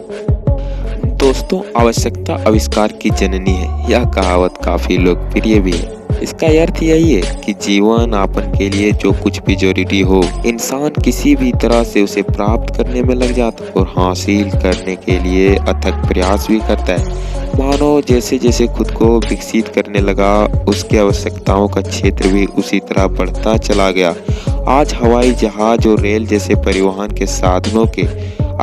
दोस्तों, आवश्यकता आविष्कार की जननी है। यह कहावत काफी लोकप्रिय भी है। इसका अर्थ यही है कि जीवन यापन के लिए जो कुछ भी जरूरी हो, इंसान किसी भी तरह से उसे प्राप्त करने में लग जाता है और हासिल करने के लिए अथक प्रयास भी करता है। मानव जैसे जैसे खुद को विकसित करने लगा, उसकी आवश्यकताओं का क्षेत्र भी उसी तरह बढ़ता चला गया। आज हवाई जहाज और रेल जैसे परिवहन के साधनों के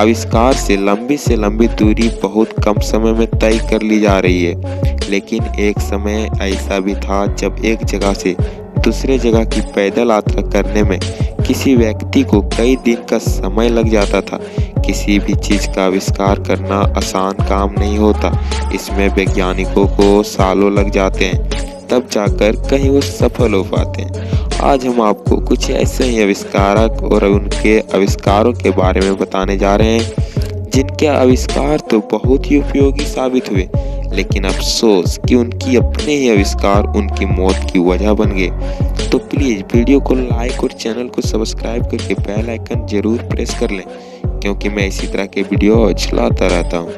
आविष्कार से लंबी दूरी बहुत कम समय में तय कर ली जा रही है। लेकिन एक समय ऐसा भी था जब एक जगह से दूसरे जगह की पैदल यात्रा करने में किसी व्यक्ति को कई दिन का समय लग जाता था। किसी भी चीज का आविष्कार करना आसान काम नहीं होता। इसमें वैज्ञानिकों को सालों लग जाते हैं, तब जाकर कहीं वो सफल हो पाते हैं। आज हम आपको कुछ ऐसे ही आविष्कारक और उनके आविष्कारों के बारे में बताने जा रहे हैं जिनके आविष्कार तो बहुत ही उपयोगी साबित हुए, लेकिन अफसोस कि उनकी अपने ही आविष्कार उनकी मौत की वजह बन गए। तो प्लीज वीडियो को लाइक और चैनल को सब्सक्राइब करके बेल आइकन जरूर प्रेस कर लें, क्योंकि मैं इसी तरह के वीडियो चलाता रहता हूँ।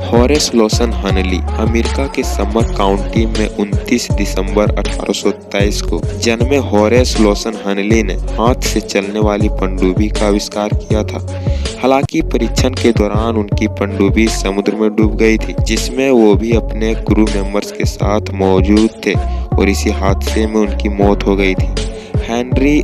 हॉरेस लॉसन हनली अमेरिका के समर काउंटी में 29 दिसंबर 1823 को जन्मे हॉरेस लॉसन हनली ने हाथ से चलने वाली पनडुब्बी का आविष्कार किया था। हालांकि परीक्षण के दौरान उनकी पनडुब्बी समुद्र में डूब गई थी, जिसमें वो भी अपने क्रू मेंबर्स के साथ मौजूद थे और इसी हादसे में उनकी मौत हो गई थी। हेनरी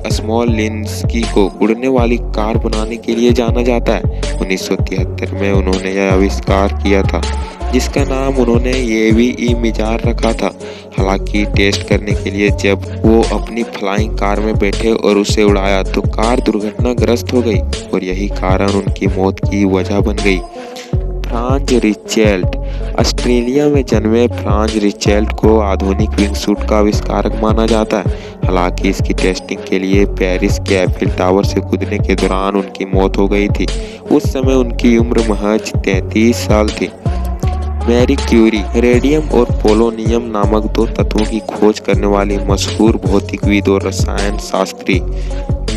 स्मॉलिंस्की को उड़ने वाली कार बनाने के लिए जाना जाता है। 1973 में उन्होंने यह आविष्कार किया था, जिसका नाम उन्होंने एवीई मिजार रखा था। हालांकि टेस्ट करने के लिए जब वो अपनी फ्लाइंग कार में बैठे और उसे उड़ाया तो कार दुर्घटनाग्रस्त हो गई और यही कारण उनकी मौत की वजह बन गई। फ्रांज रिचेल्ट ऑस्ट्रेलिया में जन्मे फ्रांज रिचेल्ट को आधुनिक विंगसूट का आविष्कारक माना जाता है। हालांकि इसकी टेस्टिंग के लिए पेरिस के एफिल टावर से कूदने के दौरान उनकी मौत हो गई थी। उस समय उनकी उम्र महज 33 साल थी। मैरी क्यूरी रेडियम और पोलोनियम नामक दो तत्वों की खोज करने वाली मशहूर भौतिकविद और रसायन शास्त्री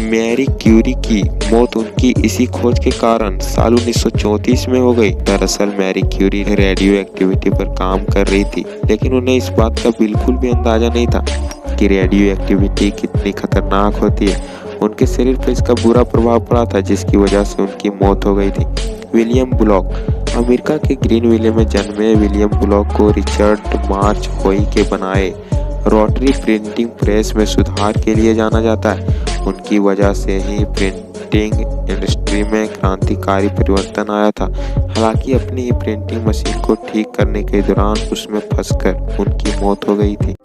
मैरी क्यूरी की मौत उनकी इसी खोज के कारण साल 1934 में हो गई। दरअसल मैरी क्यूरी रेडियो एक्टिविटी पर काम कर रही थी, लेकिन उन्हें इस बात का बिल्कुल भी अंदाजा नहीं था कि रेडियो एक्टिविटी कितनी खतरनाक होती है। उनके शरीर पर इसका बुरा प्रभाव पड़ा था, जिसकी वजह से उनकी मौत हो गई थी। विलियम ब्लॉक अमेरिका के ग्रीनविले में जन्मे विलियम ब्लॉक को रिचर्ड मार्च होई के बनाए रोटरी प्रिंटिंग प्रेस में सुधार के लिए जाना जाता है। उनकी वजह से ही प्रिंटिंग इंडस्ट्री में क्रांतिकारी परिवर्तन आया था। हालांकि अपनी ही प्रिंटिंग मशीन को ठीक करने के दौरान उसमें फंसकर उनकी मौत हो गई थी।